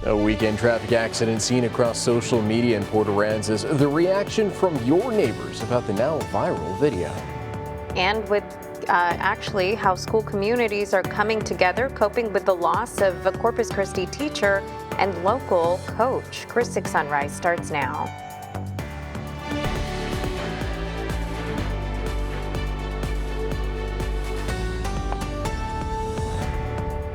A weekend traffic accident seen across social media in Port Aransas. The reaction from your neighbors about the now viral video. And with actually how school communities are coming together, coping with the loss of a Corpus Christi teacher and local coach. Chris 6 Sunrise starts now.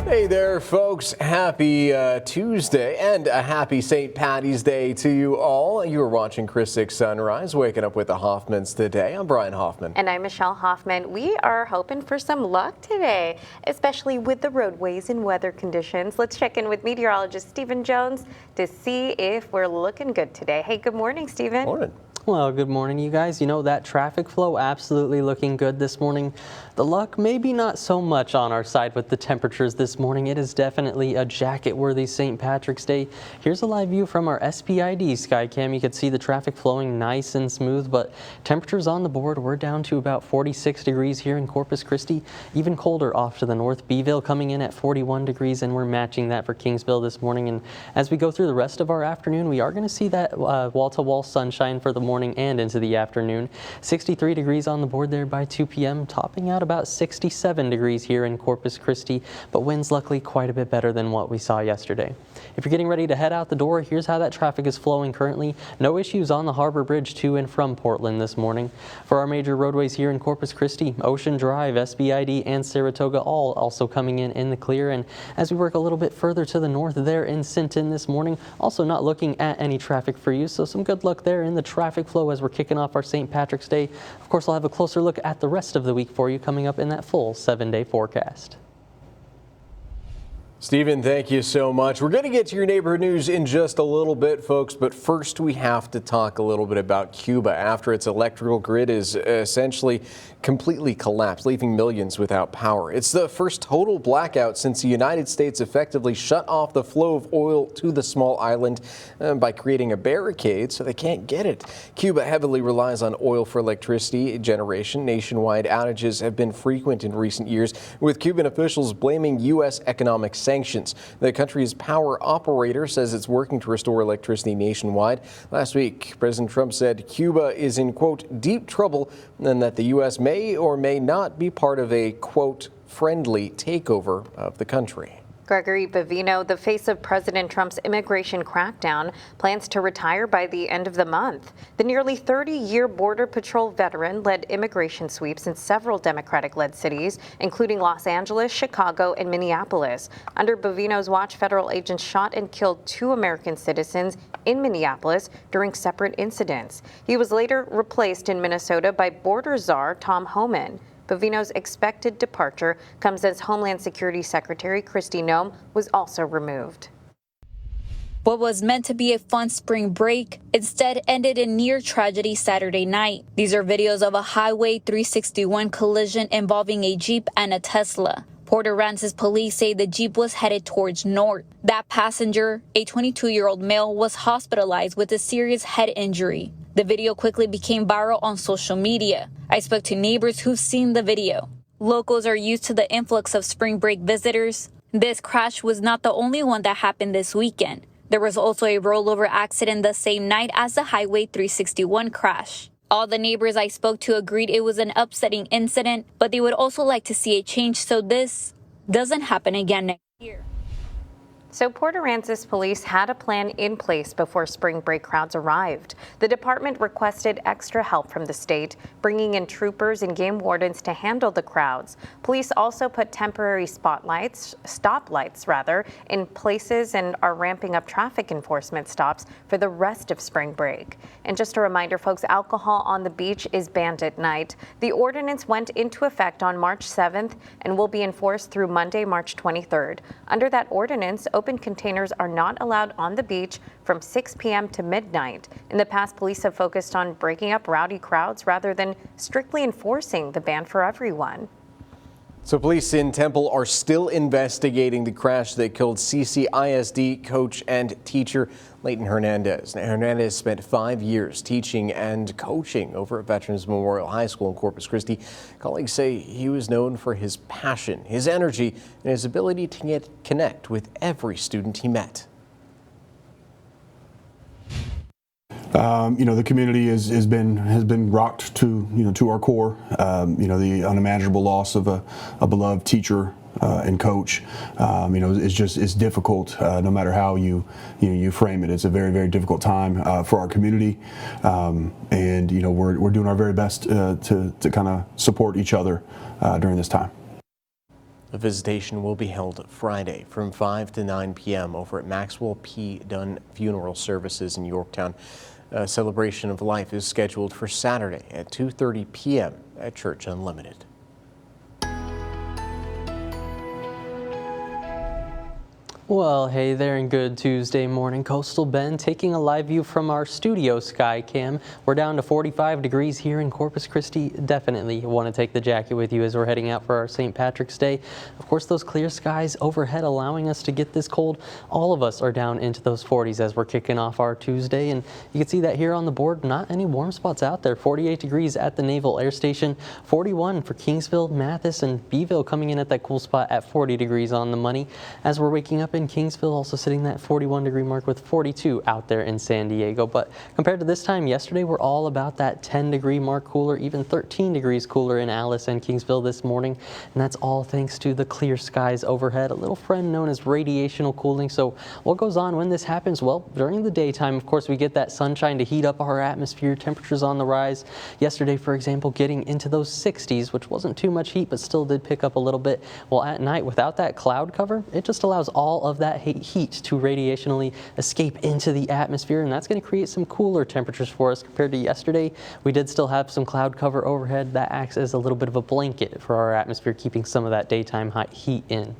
Hey there, folks. Happy Tuesday and a happy St. Patty's Day to you all. You are watching Chris 6 Sunrise, waking up with the Hoffmans today. I'm Brian Hoffman. And I'm Michelle Hoffman. We are hoping for some luck today, especially with the roadways and weather conditions. Let's check in with meteorologist Stephen Jones to see if we're looking good today. Hey, good morning, Stephen. Morning. Well, good morning, you guys. You know, that traffic flow absolutely looking good this morning. The luck maybe not so much on our side with the temperatures this morning. It is definitely a jacket-worthy St. Patrick's Day. Here's a live view from our SPID Skycam. You can see the traffic flowing nice and smooth, but temperatures on the board, we're down to about 46 degrees here in Corpus Christi. Even colder off to the north. Beeville coming in at 41 degrees, and we're matching that for Kingsville this morning. And as we go through the rest of our afternoon, we are going to see that wall-to-wall sunshine for the morning and into the afternoon. 63 degrees on the board there by 2 p.m., topping out about 67 degrees here in Corpus Christi, but winds luckily quite a bit better than what we saw yesterday. If you're getting ready to head out the door, here's how that traffic is flowing currently. No issues on the Harbor Bridge to and from Portland this morning. For our major roadways here in Corpus Christi, Ocean Drive, SBID, and Saratoga all also coming in the clear. And as we work a little bit further to the north there in Sinton this morning, also not looking at any traffic for you, so some good luck there in the traffic flow as we're kicking off our St. Patrick's Day. Of course, I'll have a closer look at the rest of the week for you coming up in that full 7-day forecast. Stephen, thank you so much. We're going to get to your neighborhood news in just a little bit, folks, but first we have to talk a little bit about Cuba after its electrical grid is essentially completely collapsed, leaving millions without power. It's the first total blackout since the United States effectively shut off the flow of oil to the small island by creating a barricade so they can't get it. Cuba heavily relies on oil for electricity generation. Nationwide outages have been frequent in recent years, with Cuban officials blaming U.S. economic sanctions. The country's power operator says it's working to restore electricity nationwide. Last week, President Trump said Cuba is in, quote, deep trouble and that the U.S. may or may not be part of a, quote, friendly takeover of the country. Gregory Bavino, the face of President Trump's immigration crackdown, plans to retire by the end of the month. The nearly 30-year Border Patrol veteran led immigration sweeps in several Democratic-led cities, including Los Angeles, Chicago, and Minneapolis. Under Bavino's watch, federal agents shot and killed 2 American citizens in Minneapolis during separate incidents. He was later replaced in Minnesota by border czar Tom Homan. Bavino's expected departure comes as Homeland Security Secretary Kristi Noem was also removed. What was meant to be a fun spring break instead ended in near tragedy Saturday night. These are videos of a Highway 361 collision involving a Jeep and a Tesla. Port Aransas police say the Jeep was headed towards north. That passenger, a 22-year-old male, was hospitalized with a serious head injury. The video quickly became viral on social media. I spoke to neighbors who've seen the video. Locals are used to the influx of spring break visitors. This crash was not the only one that happened this weekend. There was also a rollover accident the same night as the Highway 361 crash. All the neighbors I spoke to agreed it was an upsetting incident, but they would also like to see a change so this doesn't happen again next year. So Port Aransas police had a plan in place before spring break crowds arrived. The department requested extra help from the state, bringing in troopers and game wardens to handle the crowds. Police also put temporary stoplights in places and are ramping up traffic enforcement stops for the rest of spring break. And just a reminder, folks, alcohol on the beach is banned at night. The ordinance went into effect on March 7th and will be enforced through Monday, March 23rd. Under that ordinance, open containers are not allowed on the beach from 6 p.m. to midnight. In the past, police have focused on breaking up rowdy crowds rather than strictly enforcing the ban for everyone. So police in Temple are still investigating the crash that killed CCISD coach and teacher Leighton Hernandez. Now, Hernandez spent 5 years teaching and coaching over at Veterans Memorial High School in Corpus Christi. Colleagues say he was known for his passion, his energy, and his ability to connect with every student he met. The community has been rocked to our core. The unimaginable loss of a beloved teacher and coach, it's difficult no matter how you frame it. It's a very, very difficult time for our community, and we're doing our very best to kind of support each other during this time. A visitation will be held Friday from 5 to 9 p.m. over at Maxwell P. Dunn Funeral Services in Yorktown. A celebration of life is scheduled for Saturday at 2:30 p.m. at Church Unlimited. Well, hey there, and good Tuesday morning. Coastal Bend taking a live view from our studio sky cam. We're down to 45 degrees here in Corpus Christi. Definitely want to take the jacket with you as we're heading out for our St. Patrick's Day. Of course, those clear skies overhead allowing us to get this cold. All of us are down into those 40s as we're kicking off our Tuesday, and you can see that here on the board. Not any warm spots out there. 48 degrees at the Naval Air Station, 41 for Kingsville, Mathis, and Beeville coming in at that cool spot at 40 degrees on the money. As we're waking up in Kingsville, also sitting that 41 degree mark with 42 out there in San Diego. But compared to this time yesterday, we're all about that 10 degree mark cooler, even 13 degrees cooler in Alice and Kingsville this morning. And that's all thanks to the clear skies overhead, a little friend known as radiational cooling. So what goes on when this happens? Well, during the daytime, of course, we get that sunshine to heat up our atmosphere, temperatures on the rise. Yesterday, for example, getting into those 60s, which wasn't too much heat, but still did pick up a little bit. Well, at night, without that cloud cover, it just allows all of that heat to radiationally escape into the atmosphere, and that's going to create some cooler temperatures for us compared to yesterday. We did still have some cloud cover overhead that acts as a little bit of a blanket for our atmosphere, keeping some of that daytime hot heat in.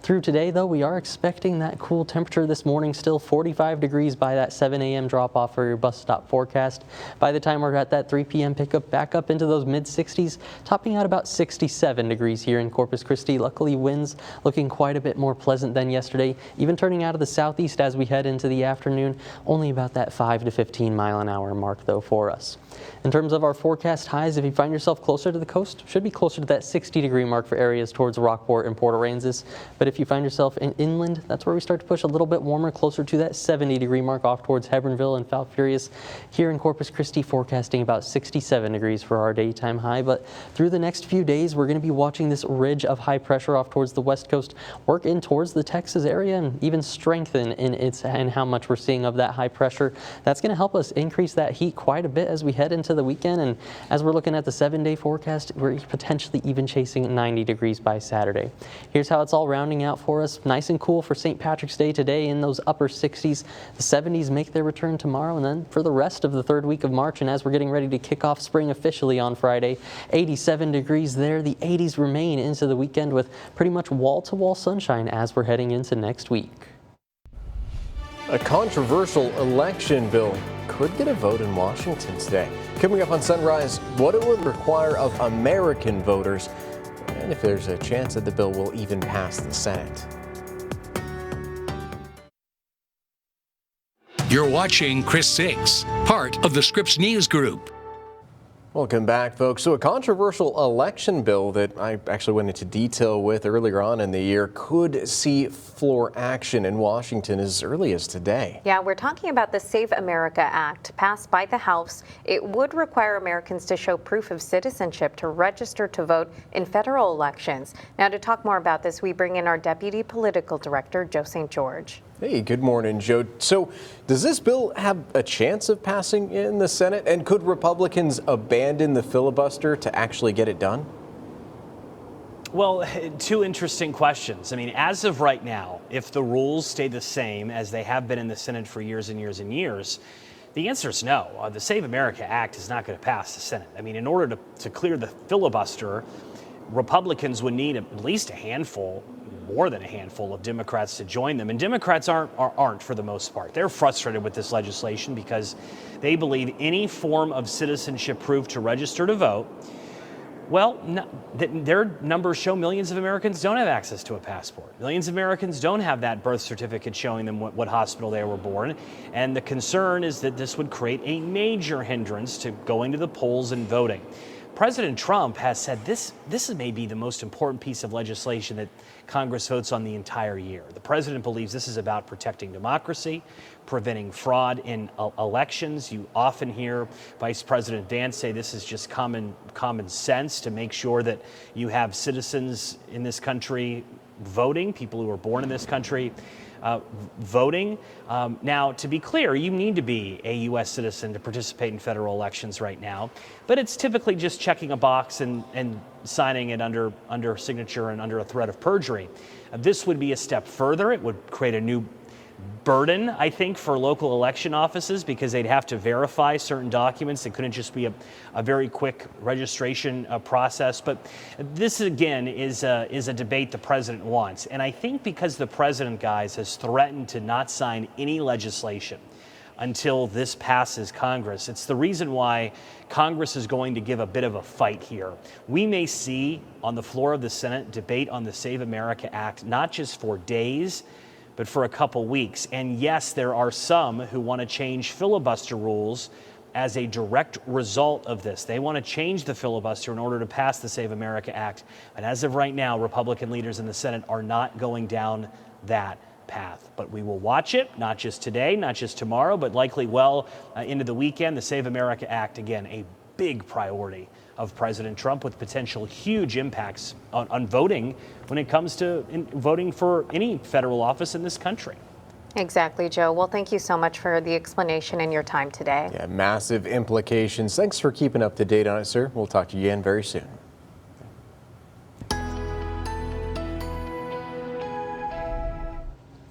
Through today, though, we are expecting that cool temperature this morning, still 45 degrees by that 7 a.m. drop-off for your bus stop forecast. By the time we're at that 3 p.m. pickup, back up into those mid-60s, topping out about 67 degrees here in Corpus Christi. Luckily, winds looking quite a bit more pleasant than yesterday, even turning out of the southeast as we head into the afternoon. Only about that 5 to 15 mile an hour mark, though, for us. In terms of our forecast highs, if you find yourself closer to the coast, should be closer to that 60 degree mark for areas towards Rockport and Port Aransas. But if you find yourself inland, that's where we start to push a little bit warmer, closer to that 70 degree mark off towards Hebronville and Falfurrias. Here in Corpus Christi, forecasting about 67 degrees for our daytime high. But through the next few days, we're going to be watching this ridge of high pressure off towards the west coast work in towards the Texas area and even strengthen in how much we're seeing of that high pressure. That's going to help us increase that heat quite a bit as we head into the weekend. And as we're looking at the 7-day forecast, we're potentially even chasing 90 degrees by Saturday. Here's how it's all rounding out for us. Nice and cool for St. Patrick's Day today in those upper 60s. The 70s make their return tomorrow, and then for the rest of the third week of March, and as we're getting ready to kick off spring officially on Friday, 87 degrees there. The 80s remain into the weekend with pretty much wall-to-wall sunshine as we're heading into next week. A controversial election bill could get a vote in Washington today. Coming up on Sunrise, what it would require of American voters, and if there's a chance that the bill will even pass the Senate. You're watching Chris 6, part of the Scripps News Group. Welcome back, folks. So a controversial election bill that I actually went into detail with earlier on in the year could see floor action in Washington as early as today. Yeah, we're talking about the Save America Act passed by the House. It would require Americans to show proof of citizenship to register to vote in federal elections. Now, to talk more about this, we bring in our Deputy Political Director, Joe St. George. Hey, good morning, Joe. So does this bill have a chance of passing in the Senate? And could Republicans abandon the filibuster to actually get it done? Well, two interesting questions. I mean, as of right now, if the rules stay the same as they have been in the Senate for years and years and years, the answer is no. The Save America Act is not going to pass the Senate. I mean, in order to clear the filibuster, Republicans would need at least a handful, more than a handful of Democrats to join them. And Democrats aren't for the most part. They're frustrated with this legislation because they believe any form of citizenship proof to register to vote, well, their numbers show millions of Americans don't have access to a passport. Millions of Americans don't have that birth certificate showing them what hospital they were born. And the concern is that this would create a major hindrance to going to the polls and voting. President Trump has said this may be the most important piece of legislation that Congress votes on the entire year. The president believes this is about protecting democracy, preventing fraud in elections. You often hear Vice President Vance say this is just common sense to make sure that you have citizens in this country voting, people who are born in this country voting. Now, to be clear, you need to be a U.S. citizen to participate in federal elections right now, but it's typically just checking a box and signing it under signature and under a threat of perjury. This would be a step further. It would create a new burden, I think, for local election offices because they'd have to verify certain documents. It couldn't just be a very quick registration process. But this, again, is a debate the president wants. And I think because the president, guys, has threatened to not sign any legislation until this passes Congress, it's the reason why Congress is going to give a bit of a fight here. We may see on the floor of the Senate debate on the Save America Act, not just for days, but for a couple weeks. And yes, there are some who want to change filibuster rules as a direct result of this. They want to change the filibuster in order to pass the Save America Act. And as of right now, Republican leaders in the Senate are not going down that path. But we will watch it, not just today, not just tomorrow, but likely well into the weekend. The Save America Act, again, a big priority of President Trump with potential huge impacts on voting when it comes to voting for any federal office in this country. Exactly, Joe. Well, thank you so much for the explanation and your time today. Yeah, massive implications. Thanks for keeping up to date on it, sir. We'll talk to you again very soon.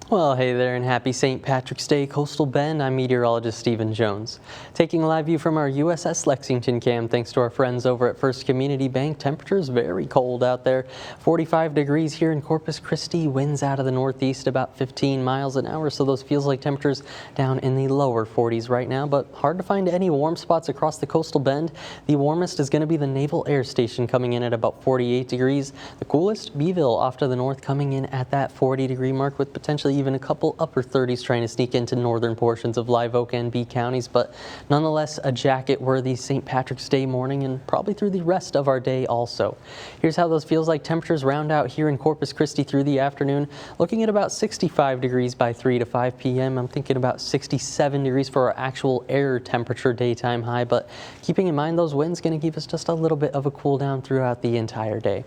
Well, hey there and happy St. Patrick's Day, Coastal Bend. I'm meteorologist Stephen Jones. Taking a live view from our USS Lexington cam, thanks to our friends over at First Community Bank. Temperatures very cold out there. 45 degrees here in Corpus Christi. Winds out of the northeast about 15 miles an hour, so those feels like temperatures down in the lower 40s right now, but hard to find any warm spots across the Coastal Bend. The warmest is going to be the Naval Air Station coming in at about 48 degrees. The coolest, Beeville off to the north coming in at that 40-degree mark with potentially even a couple upper 30s trying to sneak into northern portions of Live Oak and B counties, but nonetheless a jacket-worthy St. Patrick's Day morning and probably through the rest of our day also. Here's how those feels like temperatures round out here in Corpus Christi through the afternoon. Looking at about 65 degrees by 3 to 5 p.m. I'm thinking about 67 degrees for our actual air temperature daytime high, but keeping in mind those winds going to give us just a little bit of a cool down throughout the entire day.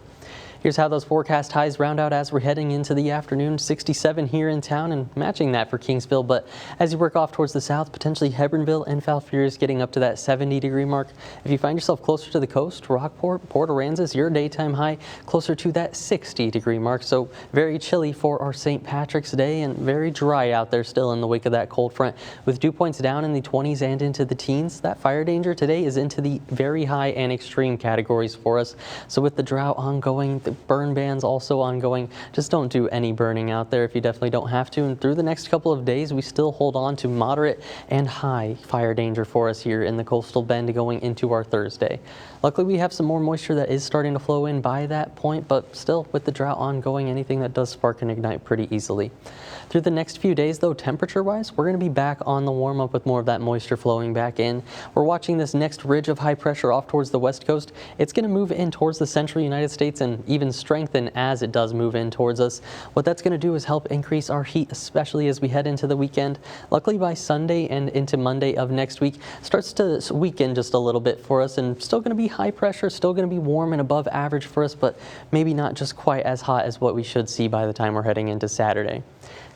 Here's how those forecast highs round out as we're heading into the afternoon. 67 here in town and matching that for Kingsville. But as you work off towards the south, potentially Hebbronville and Falfurrias getting up to that 70-degree mark. If you find yourself closer to the coast, Rockport, Port Aransas, your daytime high closer to that 60-degree mark. So very chilly for our St. Patrick's Day and very dry out there still in the wake of that cold front. With dew points down in the 20s and into the teens, that fire danger today is into the very high and extreme categories for us. So with the drought ongoing, the burn bans also ongoing, just don't do any burning out there if you definitely don't have to. And through the next couple of days, we still hold on to moderate and high fire danger for us here in the Coastal Bend going into our Thursday. Luckily, we have some more moisture that is starting to flow in by that point, but still with the drought ongoing, anything that does spark and ignite pretty easily. Through the next few days, though, temperature-wise, we're going to be back on the warm-up with more of that moisture flowing back in. We're watching this next ridge of high pressure off towards the west coast. It's going to move in towards the central United States and even strengthen as it does move in towards us. What that's going to do is help increase our heat, especially as we head into the weekend. Luckily, by Sunday and into Monday of next week, starts to weaken just a little bit for us, and still going to be high pressure, still going to be warm and above average for us, but maybe not just quite as hot as what we should see by the time we're heading into Saturday.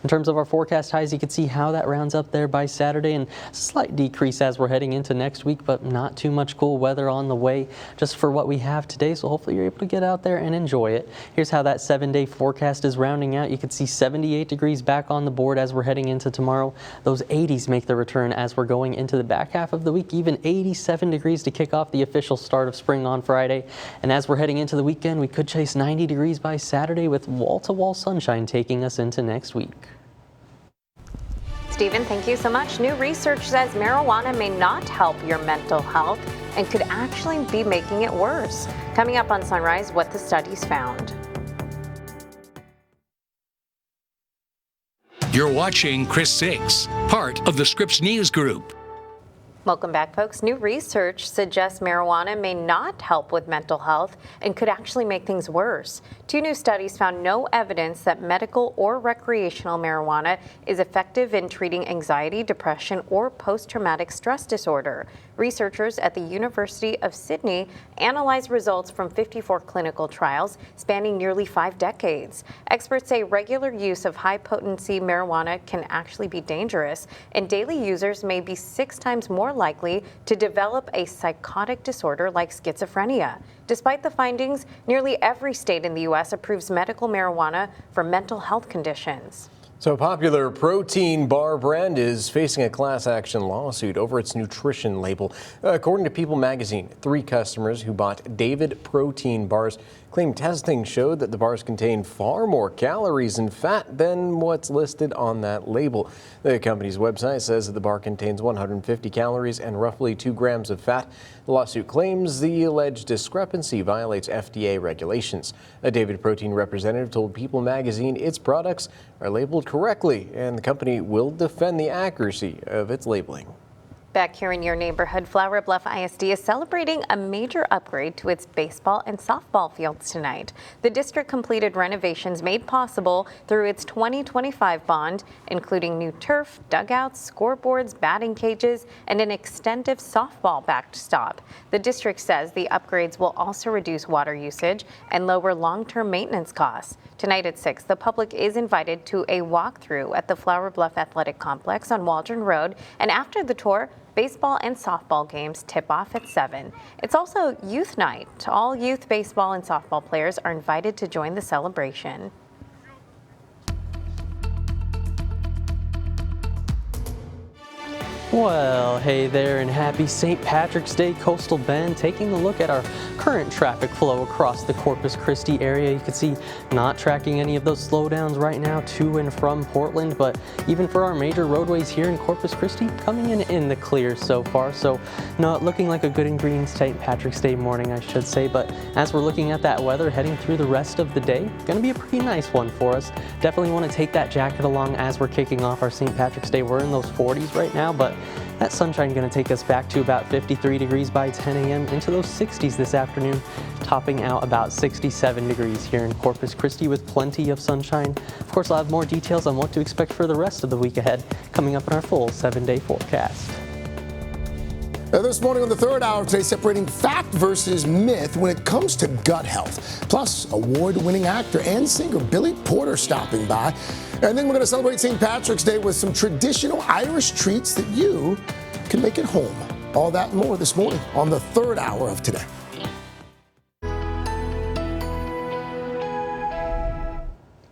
In terms of our forecast highs, you can see how that rounds up there by Saturday, and slight decrease as we're heading into next week, but not too much cool weather on the way just for what we have today, so hopefully you're able to get out there and enjoy it. Here's how that 7-day forecast is rounding out. You can see 78 degrees back on the board as we're heading into tomorrow. Those 80s make the return as we're going into the back half of the week, even 87 degrees to kick off the official start of spring on Friday. And as we're heading into the weekend, we could chase 90 degrees by Saturday with wall-to-wall sunshine taking us into next week. Stephen, thank you so much. New research says marijuana may not help your mental health and could actually be making it worse. Coming up on Sunrise, what the studies found. You're watching Chris 6, part of the Scripps News Group. Welcome back, folks. New research suggests marijuana may not help with mental health and could actually make things worse. 2 new studies found no evidence that medical or recreational marijuana is effective in treating anxiety, depression, or post-traumatic stress disorder. Researchers at the University of Sydney analyzed results from 54 clinical trials spanning nearly 5 decades. Experts say regular use of high-potency marijuana can actually be dangerous, and daily users may be 6 times more likely to develop a psychotic disorder like schizophrenia. Despite the findings, nearly every state in the U.S. approves medical marijuana for mental health conditions. So a popular protein bar brand is facing a class action lawsuit over its nutrition label. According to People magazine, 3 customers who bought David protein bars claim testing showed that the bars contain far more calories and fat than what's listed on that label. The company's website says that the bar contains 150 calories and roughly 2 grams of fat. The lawsuit claims the alleged discrepancy violates FDA regulations. A David protein representative told People magazine its products are labeled correctly and the company will defend the accuracy of its labeling. Back here in your neighborhood, Flower Bluff ISD is celebrating a major upgrade to its baseball and softball fields tonight. The district completed renovations made possible through its 2025 bond, including new turf, dugouts, scoreboards, batting cages, and an extensive softball backstop. The district says the upgrades will also reduce water usage and lower long-term maintenance costs. Tonight at 6, the public is invited to a walkthrough at the Flower Bluff Athletic Complex on Waldron Road, and after the tour, baseball and softball games tip off at 7. It's also youth night. All youth baseball and softball players are invited to join the celebration. Well, hey there, and happy St. Patrick's Day, Coastal Bend. Taking a look at our current traffic flow across the Corpus Christi area. You can see not tracking any of those slowdowns right now to and from Portland, but even for our major roadways here in Corpus Christi, coming in the clear so far. So not looking like a good and green St. Patrick's Day morning, I should say. But as we're looking at that weather heading through the rest of the day, going to be a pretty nice one for us. Definitely want to take that jacket along as we're kicking off our St. Patrick's Day. We're in those 40s right now, but that sunshine going to take us back to about 53 degrees by 10 a.m. into those 60s this afternoon, topping out about 67 degrees here in Corpus Christi with plenty of sunshine. Of course, I'll have more details on what to expect for the rest of the week ahead coming up in our full 7-day forecast. This morning on the third hour today, separating fact versus myth when it comes to gut health. Plus, award-winning actor and singer Billy Porter stopping by. And then we're going to celebrate St. Patrick's Day with some traditional Irish treats that you can make at home. All that and more this morning on the third hour of today.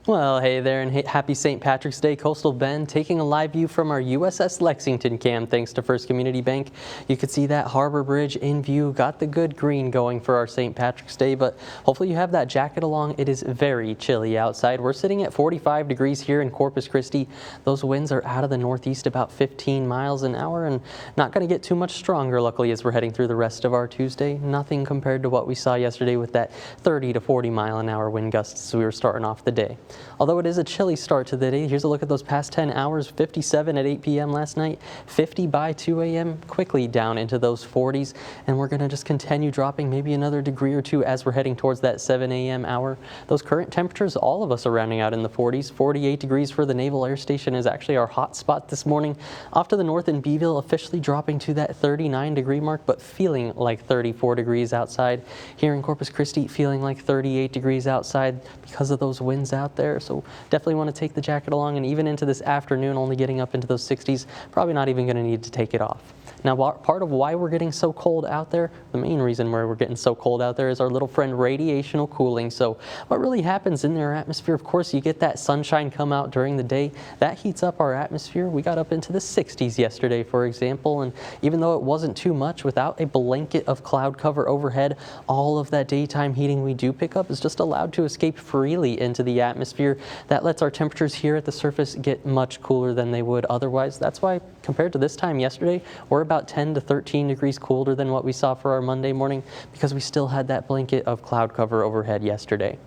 Well, hey there, and happy St. Patrick's Day, Coastal Bend. Taking a live view from our USS Lexington cam, thanks to First Community Bank. You could see that Harbor Bridge in view. Got the good green going for our St. Patrick's Day, but hopefully you have that jacket along. It is very chilly outside. We're sitting at 45 degrees here in Corpus Christi. Those winds are out of the northeast about 15 miles an hour and not going to get too much stronger, luckily, as we're heading through the rest of our Tuesday. Nothing compared to what we saw yesterday with that 30 to 40 mile an hour wind gusts as we were starting off the day. Although it is a chilly start to the day, here's a look at those past 10 hours. 57 at 8 p.m. last night, 50 by 2 a.m., quickly down into those 40s. And we're going to just continue dropping maybe another degree or two as we're heading towards that 7 a.m. hour. Those current temperatures, all of us are rounding out in the 40s. 48 degrees for the Naval Air Station is actually our hot spot this morning. Off to the north in Beeville, officially dropping to that 39 degree mark, but feeling like 34 degrees outside. Here in Corpus Christi, feeling like 38 degrees outside because of those winds out there. So definitely want to take the jacket along, and even into this afternoon, only getting up into those 60s, probably not even going to need to take it off. Now, part of why we're getting so cold out there, the main reason why we're getting so cold out there is our little friend radiational cooling. So what really happens in our atmosphere, of course, you get that sunshine come out during the day. That heats up our atmosphere. We got up into the 60s yesterday, for example, and even though it wasn't too much, without a blanket of cloud cover overhead, all of that daytime heating we do pick up is just allowed to escape freely into the atmosphere. atmosphere. That lets our temperatures here at the surface get much cooler than they would otherwise. That's why, compared to this time yesterday, we're about 10 to 13 degrees colder than what we saw for our Monday morning because we still had that blanket of cloud cover overhead yesterday.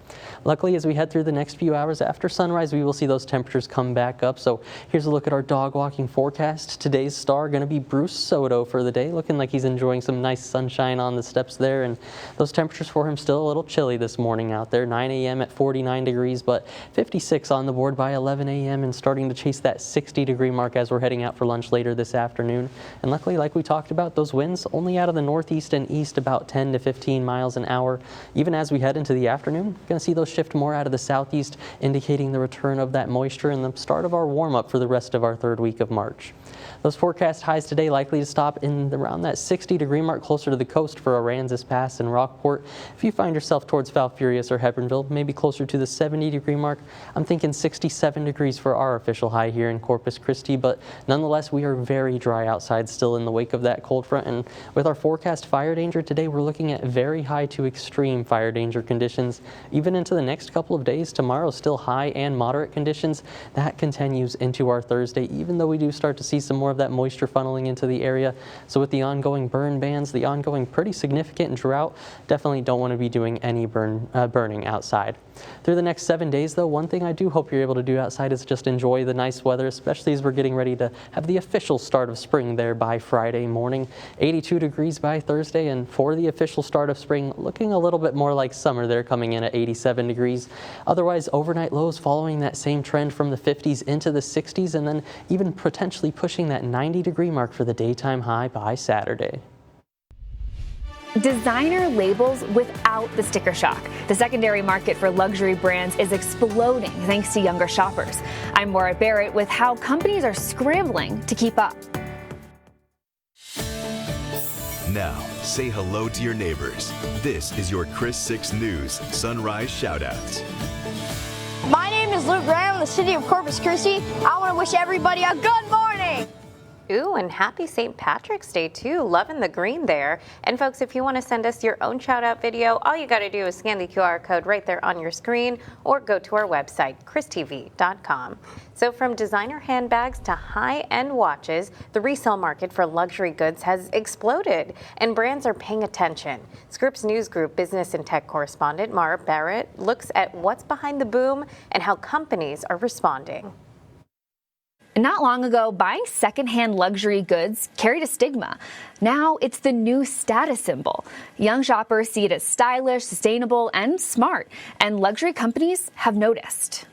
Luckily, as we head through the next few hours after sunrise, we will see those temperatures come back up. So here's a look at our dog walking forecast. Today's star going to be Bruce Soto for the day, looking like he's enjoying some nice sunshine on the steps there. And those temperatures for him still a little chilly this morning out there. 9 a.m. at 49 degrees, but 56 on the board by 11 a.m. and starting to chase that 60-degree mark as we're heading out for lunch later this afternoon. And luckily, like we talked about, those winds only out of the northeast and east about 10 to 15 miles an hour. Even as we head into the afternoon, going to see those shift more out of the southeast, indicating the return of that moisture and the start of our warm-up for the rest of our third week of March. Those forecast highs today likely to stop in around that 60-degree mark closer to the coast for Aransas Pass and Rockport. If you find yourself towards Falfurrias or Hebbronville, maybe closer to the 70-degree mark. I'm thinking 67 degrees for our official high here in Corpus Christi, but nonetheless, we are very dry outside still in the wake of that cold front. And with our forecast fire danger today, we're looking at very high to extreme fire danger conditions. Even into the next couple of days, tomorrow still high and moderate conditions. That continues into our Thursday, even though we do start to see some more of that moisture funneling into the area. So with the ongoing burn bans, the ongoing pretty significant drought, definitely don't want to be doing any burning outside. Through the next 7 days, though, one thing I do hope you're able to do outside is just enjoy the nice weather, especially as we're getting ready to have the official start of spring there by Friday morning. 82 degrees by Thursday, and for the official start of spring, looking a little bit more like summer there, coming in at 87 degrees. Otherwise, overnight lows following that same trend from the 50s into the 60s, and then even potentially pushing that 90-degree mark for the daytime high by Saturday. Designer labels without the sticker shock. The secondary market for luxury brands is exploding thanks to younger shoppers. I'm Maura Barrett with how companies are scrambling to keep up. Now, say hello to your neighbors. This is your Chris 6 News Sunrise Shoutouts. My name is Luke Graham, the city of Corpus Christi. I want to wish everybody a good morning. Ooh, and happy St. Patrick's Day, too. Loving the green there. And folks, if you want to send us your own shout-out video, all you got to do is scan the QR code right there on your screen or go to our website, christv.com. So from designer handbags to high-end watches, the resale market for luxury goods has exploded, and brands are paying attention. Scripps News Group business and tech correspondent Maura Barrett looks at what's behind the boom and how companies are responding. Not long ago, buying secondhand luxury goods carried a stigma. Now it's the new status symbol. Young shoppers see it as stylish, sustainable, and smart, and luxury companies have noticed.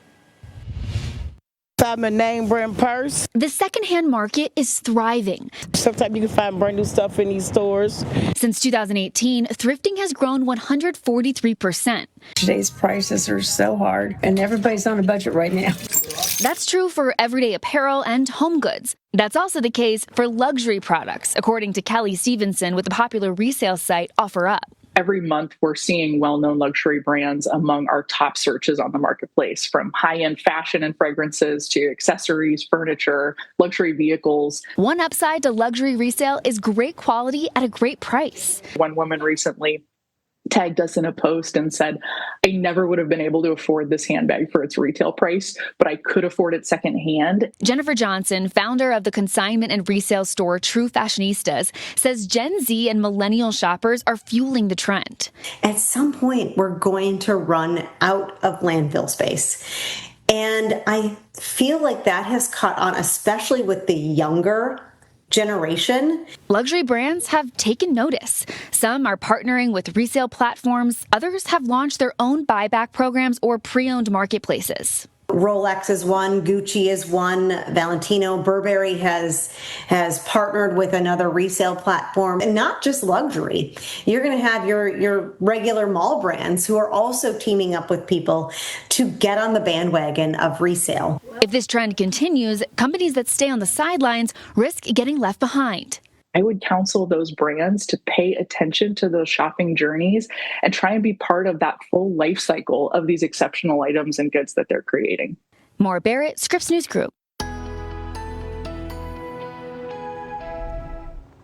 I'm a name brand purse. The secondhand market is thriving. Sometimes you can find brand new stuff in these stores. Since 2018, thrifting has grown 143%. Today's prices are so hard, and everybody's on a budget right now. That's true for everyday apparel and home goods. That's also the case for luxury products, according to Kelly Stevenson with the popular resale site OfferUp. Every month, we're seeing well-known luxury brands among our top searches on the marketplace, from high-end fashion and fragrances to accessories, furniture, luxury vehicles. One upside to luxury resale is great quality at a great price. One woman recently tagged us in a post and said, I never would have been able to afford this handbag for its retail price, but I could afford it secondhand. Jennifer Johnson, founder of the consignment and resale store True Fashionistas, says Gen Z and millennial shoppers are fueling the trend. At some point, we're going to run out of landfill space. And I feel like that has caught on, especially with the younger generation. Luxury brands have taken notice. Some are partnering with resale platforms. Others have launched their own buyback programs or pre-owned marketplaces. Rolex is one, Gucci is one, Valentino, Burberry has partnered with another resale platform, and not just luxury. You're going to have your regular mall brands who are also teaming up with people to get on the bandwagon of resale. If this trend continues, companies that stay on the sidelines risk getting left behind. I would counsel those brands to pay attention to those shopping journeys and try and be part of that full life cycle of these exceptional items and goods that they're creating. Maura Barrett, Scripps News Group.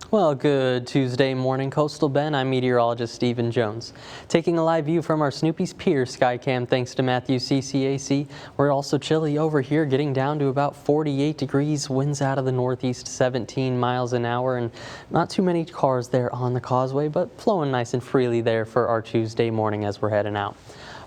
Well, good Tuesday morning, Coastal Bend. I'm meteorologist Stephen Jones. Taking a live view from our Snoopy's Pier Skycam thanks to Matthew CCAC. We're also chilly over here, getting down to about 48 degrees, winds out of the northeast 17 miles an hour, and not too many cars there on the causeway, but flowing nice and freely there for our Tuesday morning as we're heading out.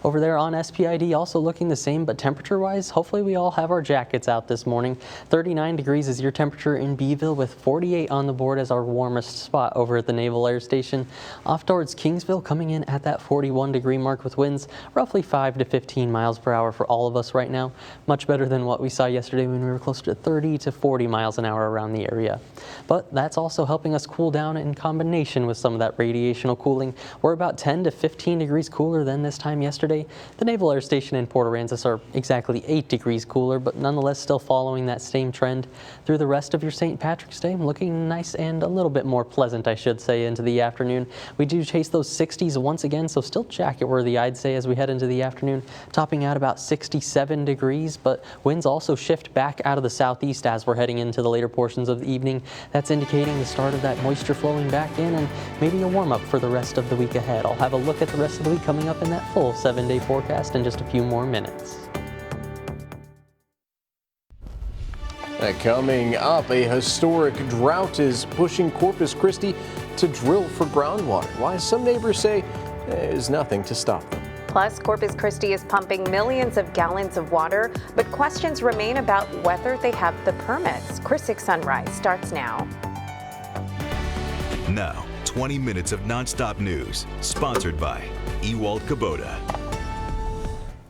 Over there on SPID, also looking the same, but temperature-wise, hopefully we all have our jackets out this morning. 39 degrees is your temperature in Beeville, with 48 on the board as our warmest spot over at the Naval Air Station. Off towards Kingsville, coming in at that 41-degree mark with winds roughly 5 to 15 miles per hour for all of us right now. Much better than what we saw yesterday when we were closer to 30 to 40 miles an hour around the area. But that's also helping us cool down in combination with some of that radiational cooling. We're about 10 to 15 degrees cooler than this time yesterday. The Naval Air Station in Port Aransas are exactly 8 degrees cooler, but nonetheless still following that same trend through the rest of your St. Patrick's Day. Looking nice and a little bit more pleasant, I should say, into the afternoon. We do chase those 60s once again, so still jacket worthy, I'd say, as we head into the afternoon, topping out about 67 degrees, but winds also shift back out of the southeast as we're heading into the later portions of the evening. That's indicating the start of that moisture flowing back in and maybe a warm-up for the rest of the week ahead. I'll have a look at the rest of the week coming up in that full 7-day forecast in just a few more minutes. Coming up, a historic drought is pushing Corpus Christi to drill for groundwater. Why some neighbors say there's nothing to stop them. Plus, Corpus Christi is pumping millions of gallons of water, but questions remain about whether they have the permits. Chris 6 Sunrise starts now. Now, 20 minutes of nonstop news, sponsored by Ewald Kubota.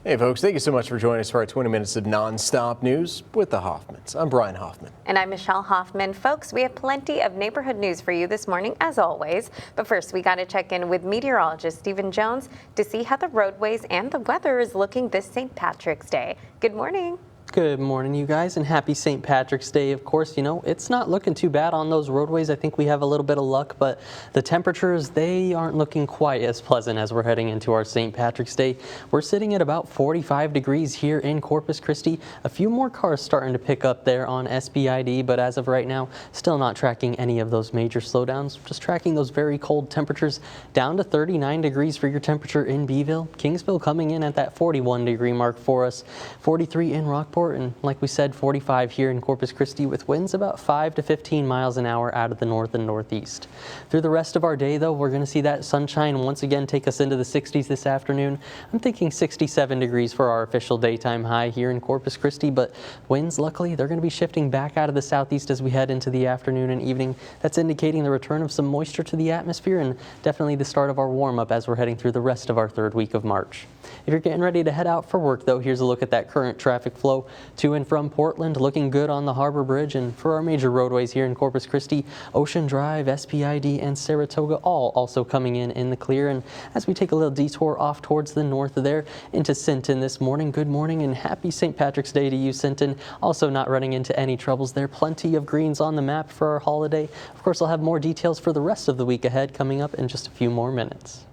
Hey folks, thank you so much for joining us for our 20 minutes of non-stop news with the Hoffmans. I'm Brian Hoffman. And I'm Michelle Hoffman. Folks, we have plenty of neighborhood news for you this morning, as always. But first, we got to check in with meteorologist Stephen Jones to see how the roadways and the weather is looking this St. Patrick's Day. Good morning. Good morning, you guys, and happy St. Patrick's Day. Of course, you know, it's not looking too bad on those roadways. I think we have a little bit of luck, but the temperatures, they aren't looking quite as pleasant as we're heading into our St. Patrick's Day. We're sitting at about 45 degrees here in Corpus Christi. A few more cars starting to pick up there on SPID, but as of right now, still not tracking any of those major slowdowns. Just tracking those very cold temperatures down to 39 degrees for your temperature in Beeville. Kingsville coming in at that 41-degree mark for us. 43 in Rockport. And like we said, 45 here in Corpus Christi with winds about 5 to 15 miles an hour out of the north and northeast. Through the rest of our day, though, we're going to see that sunshine once again take us into the 60s this afternoon. I'm thinking 67 degrees for our official daytime high here in Corpus Christi, but winds, luckily, they're going to be shifting back out of the southeast as we head into the afternoon and evening. That's indicating the return of some moisture to the atmosphere and definitely the start of our warm-up as we're heading through the rest of our third week of March. If you're getting ready to head out for work, though, here's a look at that current traffic flow to and from Portland, looking good on the Harbor Bridge, and for our major roadways here in Corpus Christi, Ocean Drive, SPID, and Saratoga all also coming in the clear. And as we take a little detour off towards the north there into Sinton this morning, good morning and happy St. Patrick's Day to you, Sinton. Also not running into any troubles there. Plenty of greens on the map for our holiday. Of course, I'll have more details for the rest of the week ahead coming up in just a few more minutes.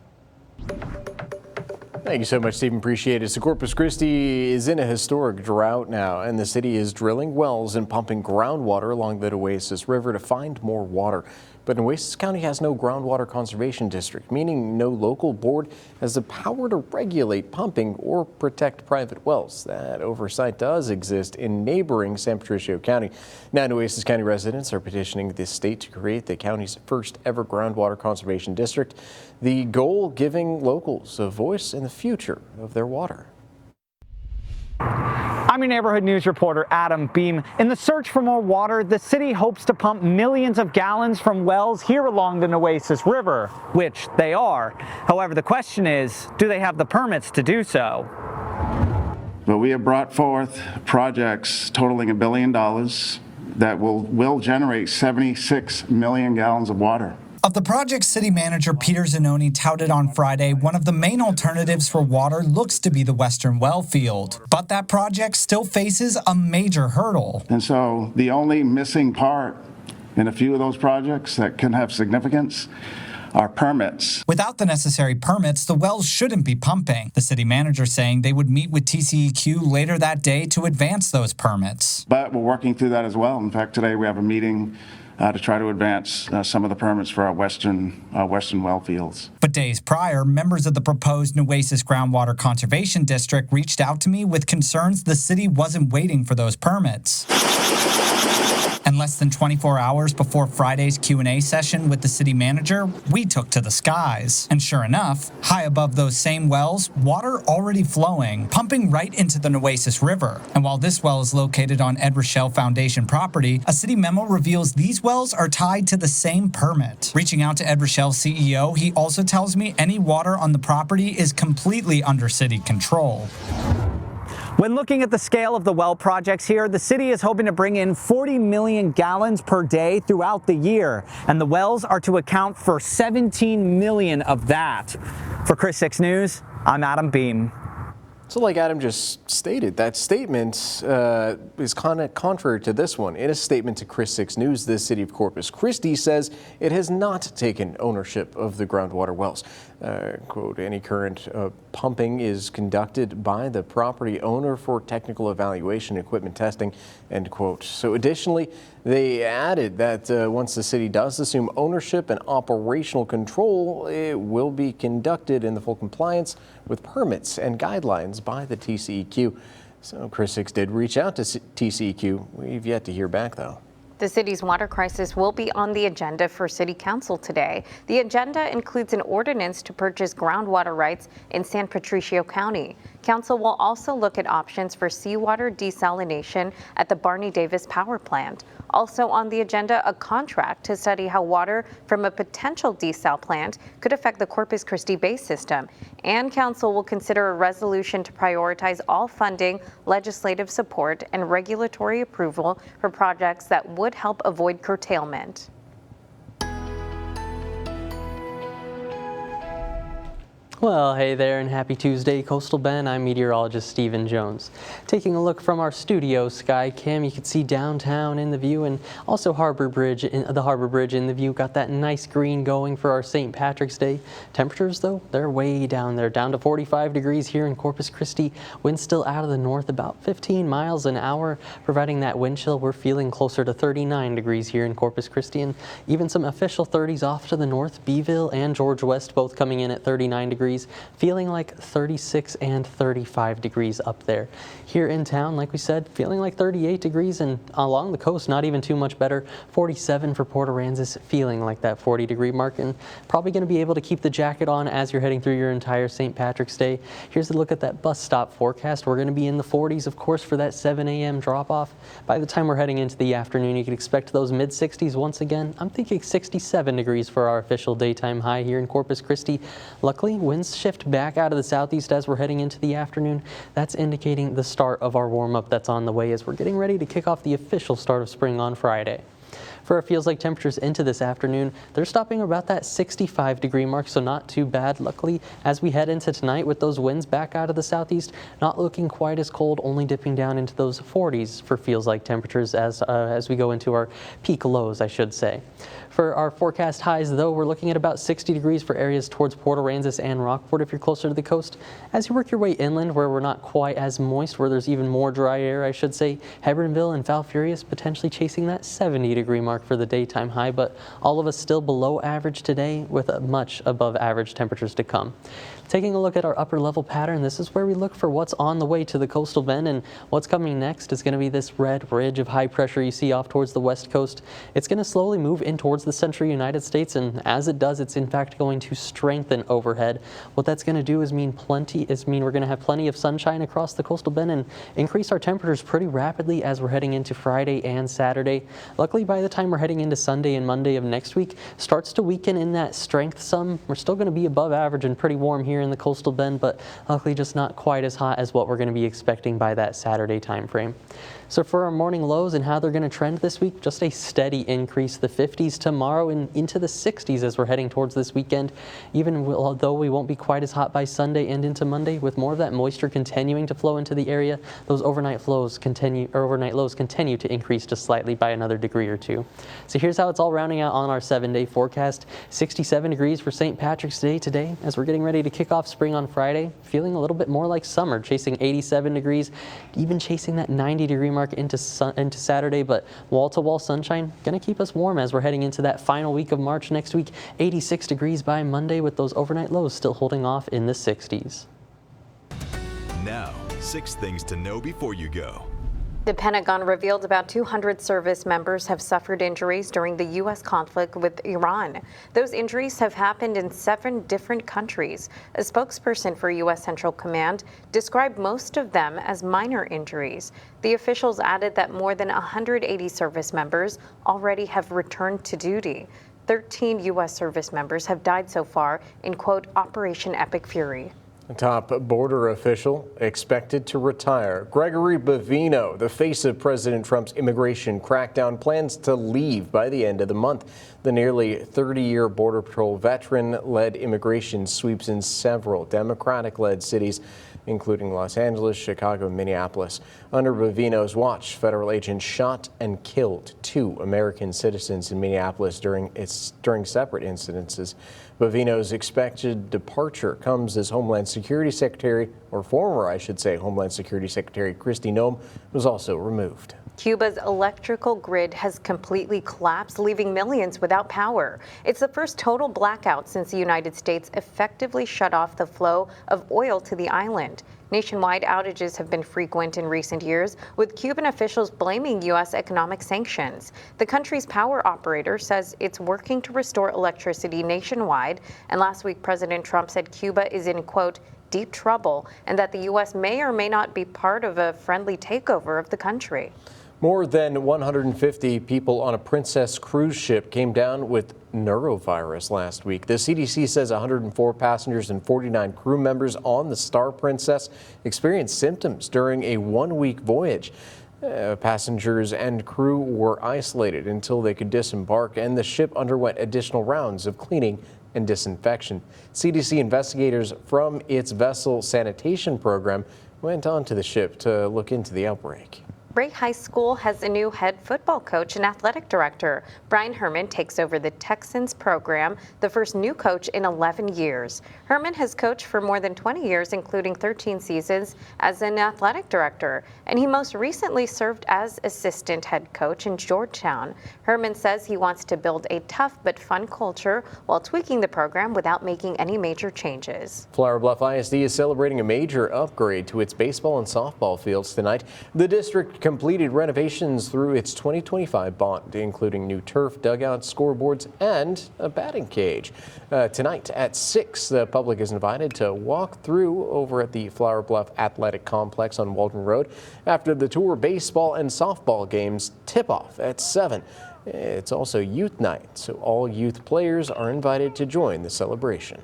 Thank you so much, Stephen. Appreciate it. So Corpus Christi is in a historic drought now, and the city is drilling wells and pumping groundwater along the Nueces River to find more water. But Nueces County has no groundwater conservation district, meaning no local board has the power to regulate pumping or protect private wells. That oversight does exist in neighboring San Patricio County. Now, Nueces County residents are petitioning the state to create the county's first ever groundwater conservation district. The goal, giving locals a voice in the future of their water. I'm your neighborhood news reporter, Adam Beam. In the search for more water, the city hopes to pump millions of gallons from wells here along the Nueces River, which they are. However, the question is, do they have the permits to do so? Well, we have brought forth projects totaling $1 billion that will generate 76 million gallons of water. Of the project's city manager Peter Zanoni touted on Friday, one of the main alternatives for water looks to be the Western Well Field. But that project still faces a major hurdle. And so the only missing part in a few of those projects that can have significance are permits. Without the necessary permits, the wells shouldn't be pumping. The city manager saying they would meet with TCEQ later that day to advance those permits. But we're working through that as well. In fact, today we have a meeting to try to advance some of the permits for our western well fields. But days prior, members of the proposed Nueces Groundwater Conservation District reached out to me with concerns the city wasn't waiting for those permits. And less than 24 hours before Friday's Q&A session with the city manager, we took to the skies. And sure enough, high above those same wells, water already flowing, pumping right into the Nueces River. And while this well is located on Ed Rochelle Foundation property, a city memo reveals these wells are tied to the same permit. Reaching out to Ed Rochelle's CEO, he also tells me any water on the property is completely under city control. When looking at the scale of the well projects here, the city is hoping to bring in 40 million gallons per day throughout the year, and the wells are to account for 17 million of that. For Chris 6 News, I'm Adam Beam. So like Adam just stated, that statement is kind of contrary to this one. In a statement to Chris 6 News, the city of Corpus Christi says it has not taken ownership of the groundwater wells. Quote, any current pumping is conducted by the property owner for technical evaluation, equipment testing, end quote. So additionally, they added that once the city does assume ownership and operational control, it will be conducted in the full compliance with permits and guidelines by the TCEQ. So Chris 6 did reach out to TCEQ. We've yet to hear back, though. The city's water crisis will be on the agenda for City Council today. The agenda includes an ordinance to purchase groundwater rights in San Patricio County. Council will also look at options for seawater desalination at the Barney Davis Power Plant. Also on the agenda, a contract to study how water from a potential desal plant could affect the Corpus Christi Bay system. And Council will consider a resolution to prioritize all funding, legislative support, and regulatory approval for projects that would help avoid curtailment. Well, hey there and happy Tuesday, Coastal Bend. I'm meteorologist Stephen Jones. Taking a look from our studio sky cam, you can see downtown in the view and also the Harbor Bridge in the view. Got that nice green going for our St. Patrick's Day. Temperatures, though, they're way down there, down to 45 degrees here in Corpus Christi. Wind still out of the north, about 15 miles an hour, providing that wind chill. We're feeling closer to 39 degrees here in Corpus Christi, and even some official 30s off to the north. Beeville and George West both coming in at 39 degrees. Feeling like 36 and 35 degrees up there. Here in town, like we said, feeling like 38 degrees, and along the coast, not even too much better. 47 for Port Aransas, feeling like that 40-degree mark, and probably going to be able to keep the jacket on as you're heading through your entire St. Patrick's Day. Here's a look at that bus stop forecast. We're going to be in the 40s, of course, for that 7 a.m. drop-off. By the time we're heading into the afternoon, you can expect those mid-60s once again. I'm thinking 67 degrees for our official daytime high here in Corpus Christi. Luckily, winds shift back out of the southeast as we're heading into the afternoon. That's indicating the start of our warm-up that's on the way as we're getting ready to kick off the official start of spring on Friday. For our feels like temperatures into this afternoon, they're stopping about that 65-degree mark, so not too bad. Luckily, as we head into tonight with those winds back out of the southeast, not looking quite as cold, only dipping down into those 40s for feels like temperatures as we go into our peak lows, I should say. For our forecast highs, though, we're looking at about 60 degrees for areas towards Port Aransas and Rockport if you're closer to the coast. As you work your way inland, where we're not quite as moist, where there's even more dry air, I should say, Hebbronville and Falfurrias potentially chasing that 70-degree mark for the daytime high, but all of us still below average today with much above average temperatures to come. Taking a look at our upper level pattern, this is where we look for what's on the way to the coastal bend, and what's coming next is going to be this red ridge of high pressure you see off towards the west coast. It's going to slowly move in towards the central United States, and as it does, it's in fact going to strengthen overhead. What that's going to do is mean we're going to have plenty of sunshine across the coastal bend and increase our temperatures pretty rapidly as we're heading into Friday and Saturday. Luckily, by the time we're heading into Sunday and Monday of next week, starts to weaken in that strength some. We're still going to be above average and pretty warm here in the coastal bend, but luckily just not quite as hot as what we're going to be expecting by that Saturday time frame. So for our morning lows and how they're going to trend this week, just a steady increase, the 50s tomorrow and into the 60s as we're heading towards this weekend, even though we won't be quite as hot by Sunday and into Monday, with more of that moisture continuing to flow into the area. Those overnight lows continue to increase just slightly by another degree or two. So here's how it's all rounding out on our 7-day forecast. 67 degrees for St. Patrick's Day today as we're getting ready to kick off spring on Friday, feeling a little bit more like summer, chasing 87 degrees, even chasing that 90-degree mark mark into Saturday, but wall-to-wall sunshine going to keep us warm as we're heading into that final week of March next week. 86 degrees by Monday with those overnight lows still holding off in the 60s. Now, 6 things to know before you go. The Pentagon revealed about 200 service members have suffered injuries during the U.S. conflict with Iran. Those injuries have happened in 7 different countries. A spokesperson for U.S. Central Command described most of them as minor injuries. The officials added that more than 180 service members already have returned to duty. 13 U.S. service members have died so far in, quote, Operation Epic Fury. A top border official expected to retire. Gregory Bavino, the face of President Trump's immigration crackdown, plans to leave by the end of the month. The nearly 30-year Border Patrol veteran led immigration sweeps in several Democratic-led cities, including Los Angeles, Chicago, and Minneapolis. Under Bavino's watch, federal agents shot and killed 2 American citizens in Minneapolis during separate incidences. Bavino's expected departure comes as Homeland Security Secretary, or former, I should say, Homeland Security Secretary Kristi Noem was also removed. Cuba's electrical grid has completely collapsed, leaving millions without power. It's the first total blackout since the United States effectively shut off the flow of oil to the island. Nationwide outages have been frequent in recent years, with Cuban officials blaming U.S. economic sanctions. The country's power operator says it's working to restore electricity nationwide, and last week President Trump said Cuba is in, quote, deep trouble, and that the U.S. may or may not be part of a friendly takeover of the country. More than 150 people on a Princess cruise ship came down with norovirus last week. The CDC says 104 passengers and 49 crew members on the Star Princess experienced symptoms during a 1-week voyage. Passengers and crew were isolated until they could disembark, and the ship underwent additional rounds of cleaning and disinfection. CDC investigators from its vessel sanitation program went onto the ship to look into the outbreak. Ray High School has a new head football coach and athletic director. Brian Herman takes over the Texans program, the first new coach in 11 years. Herman has coached for more than 20 years, including 13 seasons as an athletic director, and he most recently served as assistant head coach in Georgetown. Herman says he wants to build a tough but fun culture while tweaking the program without making any major changes. Flower Bluff ISD is celebrating a major upgrade to its baseball and softball fields tonight. The district completed renovations through its 2025 bond, including new turf, dugouts, scoreboards, and a batting cage. Tonight at 6, the public is invited to walk through over at the Flower Bluff Athletic Complex on Walden Road. After the tour, baseball and softball games tip off at 7. It's also youth night, so all youth players are invited to join the celebration.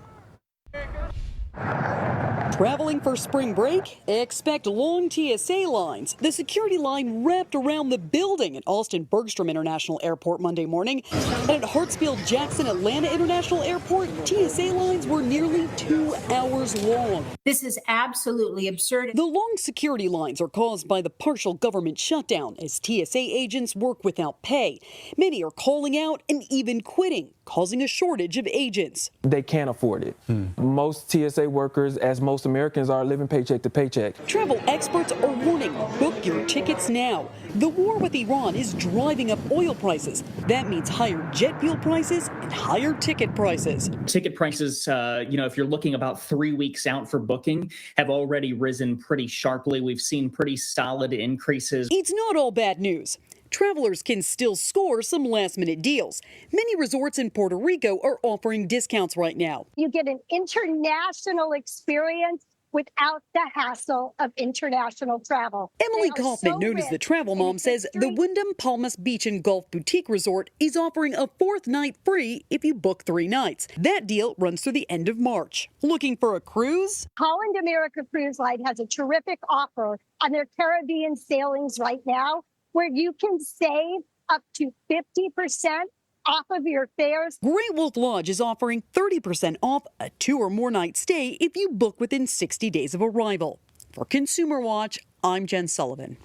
Traveling for spring break? Expect long TSA lines. The security line wrapped around the building at Austin Bergstrom International Airport Monday morning. And at Hartsfield-Jackson Atlanta International Airport, TSA lines were nearly 2 hours long. This is absolutely absurd. The long security lines are caused by the partial government shutdown as TSA agents work without pay. Many are calling out and even quitting, causing a shortage of agents. They can't afford it. Most TSA workers, as most Americans are, living paycheck to paycheck. Travel experts are warning, book your tickets now. The war with Iran is driving up oil prices. That means higher jet fuel prices and higher ticket prices. Ticket prices, if you're looking about 3 weeks out for booking, have already risen pretty sharply. We've seen pretty solid increases. It's not all bad news. Travelers can still score some last-minute deals. Many resorts in Puerto Rico are offering discounts right now. You get an international experience without the hassle of international travel. Emily Kaufman, known as the Travel Mom, says the Wyndham Palmas Beach and Golf Boutique Resort is offering a 4th night free if you book 3 nights. That deal runs through the end of March. Looking for a cruise? Holland America Cruise Line has a terrific offer on their Caribbean sailings right now, where you can save up to 50% off of your fares. Great Wolf Lodge is offering 30% off a 2 or more night stay if you book within 60 days of arrival. For Consumer Watch, I'm Jen Sullivan.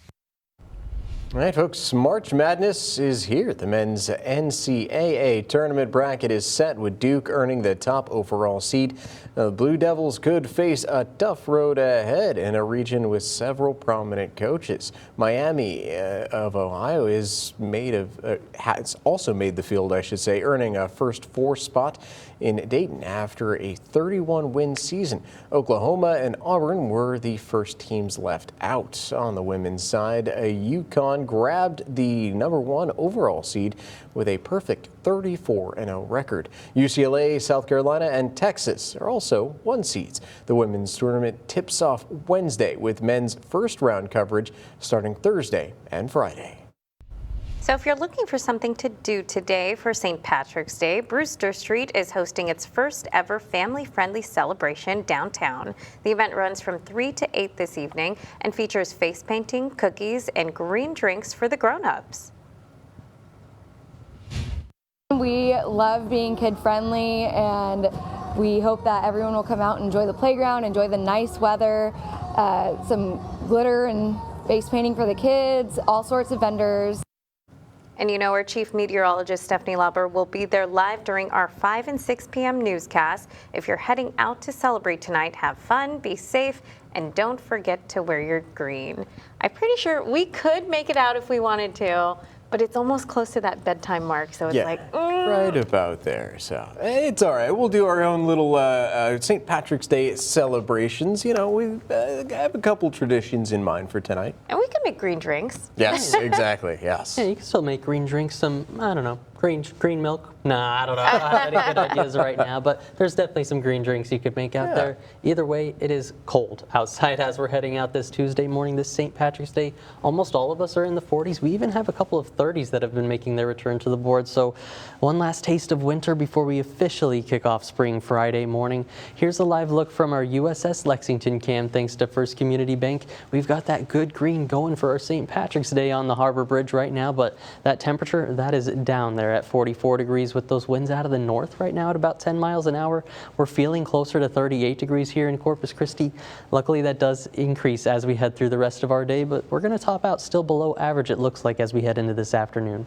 All right, folks, March Madness is here. The men's NCAA tournament bracket is set with Duke earning the top overall seed. The Blue Devils could face a tough road ahead in a region with several prominent coaches. Miami of Ohio has also made the field, I should say, earning a first 4 spot in Dayton after a 31-win season. Oklahoma and Auburn were the first teams left out. On the women's side, UConn grabbed the #1 overall seed with a perfect 34-0 record. UCLA, South Carolina, and Texas are also 1 seeds. The women's tournament tips off Wednesday with men's first-round coverage starting Thursday and Friday. So if you're looking for something to do today for St. Patrick's Day, Brewster Street is hosting its first ever family-friendly celebration downtown. The event runs from 3 to 8 this evening and features face painting, cookies, and green drinks for the grown-ups. We love being kid-friendly, and we hope that everyone will come out and enjoy the playground, enjoy the nice weather, some glitter and face painting for the kids, all sorts of vendors. And you know, our chief meteorologist, Stephanie Lauber, will be there live during our 5 and 6 p.m. newscast. If you're heading out to celebrate tonight, have fun, be safe, and don't forget to wear your green. I'm pretty sure we could make it out if we wanted to, but it's almost close to that bedtime mark, so it's right about there. So it's all right. We'll do our own little St. Patrick's Day celebrations. You know, we have a couple traditions in mind for tonight. And we can make green drinks. Yes, exactly. Yes. Yeah, you can still make green drinks. Some, I don't know, green milk. Nah, I don't know. I don't have any good ideas right now, but there's definitely some green drinks you could make out there. Either way, it is cold outside as we're heading out this Tuesday morning, this St. Patrick's Day. Almost all of us are in the 40s. We even have a couple of 30s that have been making their return to the board. So one last taste of winter before we officially kick off spring Friday morning. Here's a live look from our USS Lexington cam thanks to First Community Bank. We've got that good green going for our St. Patrick's Day on the Harbor Bridge right now, but that temperature, that is down there at 44 degrees with those winds out of the north right now at about 10 miles an hour. We're feeling closer to 38 degrees here in Corpus Christi. Luckily, that does increase as we head through the rest of our day, but we're going to top out still below average, it looks like, as we head into this afternoon.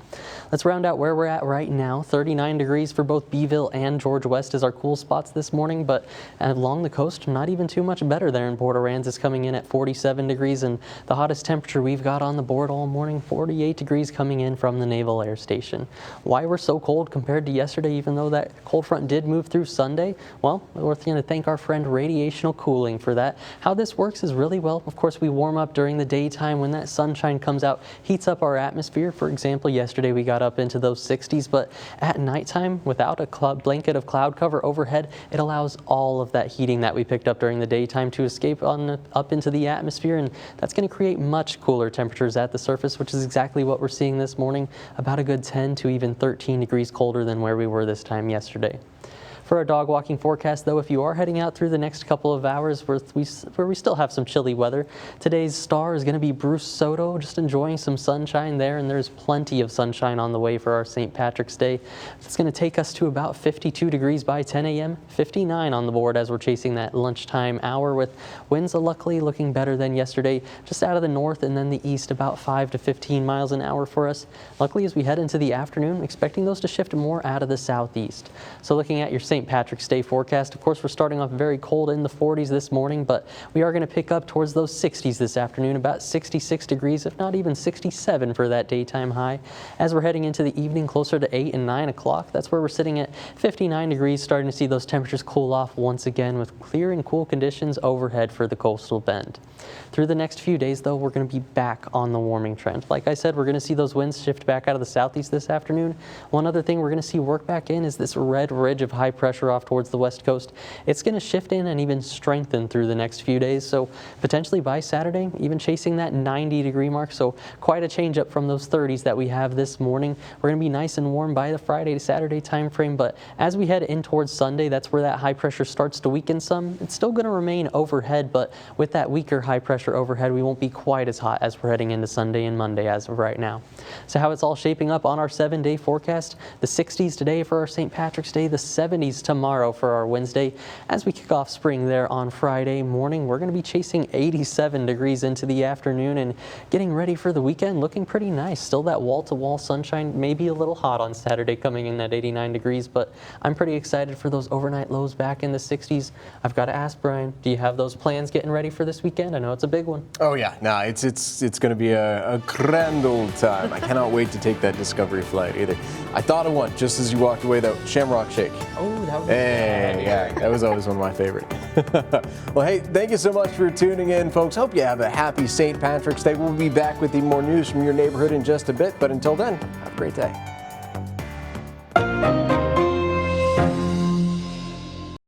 Let's round out where we're at right now. 39 degrees for both Beeville and George West is our cool spots this morning, but along the coast, not even too much better there in Port Aransas, coming in at 47 degrees, and the hottest temperature we've got on the board all morning, 48 degrees coming in from the Naval Air Station. Why we're so cold compared to yesterday, even though that cold front did move through Sunday? Well, we're going to thank our friend Radiational Cooling for that. How this works is really, well, of course, we warm up during the daytime when that sunshine comes out, heats up our atmosphere. For example, yesterday we got up into those 60s, but at nighttime, without a blanket of cloud cover overhead, it allows all of that heating that we picked up during the daytime to escape up into the atmosphere, and that's going to create much cooler temperatures at the surface, which is exactly what we're seeing this morning, about a good 10 to even 13 degrees colder than where we were this time yesterday. For our dog walking forecast, though, if you are heading out through the next couple of hours where we still have some chilly weather, today's star is going to be Bruce Soto, just enjoying some sunshine there, and there's plenty of sunshine on the way for our St. Patrick's Day. It's going to take us to about 52 degrees by 10 a.m., 59 on the board as we're chasing that lunchtime hour, with winds luckily looking better than yesterday, just out of the north and then the east, about 5 to 15 miles an hour for us. Luckily, as we head into the afternoon, expecting those to shift more out of the southeast. So looking at your St. Patrick's Day forecast, of course, we're starting off very cold in the 40s this morning, but we are going to pick up towards those 60s this afternoon, about 66 degrees, if not even 67 for that daytime high. As we're heading into the evening, closer to 8 and 9 o'clock, that's where we're sitting at 59 degrees, starting to see those temperatures cool off once again with clear and cool conditions overhead for the coastal bend. Through the next few days, though, we're going to be back on the warming trend. Like I said, we're going to see those winds shift back out of the southeast this afternoon. One other thing we're going to see work back in is this red ridge of high pressure off towards the west coast. It's going to shift in and even strengthen through the next few days, so potentially by Saturday, even chasing that 90-degree mark, so quite a change up from those 30s that we have this morning. We're going to be nice and warm by the Friday to Saturday time frame, but as we head in towards Sunday, that's where that high pressure starts to weaken some. It's still going to remain overhead, but with that weaker high pressure overhead, we won't be quite as hot as we're heading into Sunday and Monday as of right now. So how it's all shaping up on our 7-day forecast. The 60s today for our St. Patrick's Day, the 70s tomorrow for our Wednesday. As we kick off spring there on Friday morning, we're going to be chasing 87 degrees into the afternoon and getting ready for the weekend, looking pretty nice. Still that wall-to-wall sunshine, maybe a little hot on Saturday, coming in at 89 degrees, but I'm pretty excited for those overnight lows back in the 60s. I've got to ask Brian, do you have those plans getting ready for this weekend? I know it's a big one. Oh yeah, no, it's going to be a grand old time. I cannot wait to take that Discovery flight either. I thought of one just as you walked away though, Shamrock Shake. Oh, that was hey, yeah, that was always one of my favorite. Well, hey, thank you so much for tuning in, folks. Hope you have a happy St. Patrick's Day. We'll be back with more news from your neighborhood in just a bit, but until then, have a great day.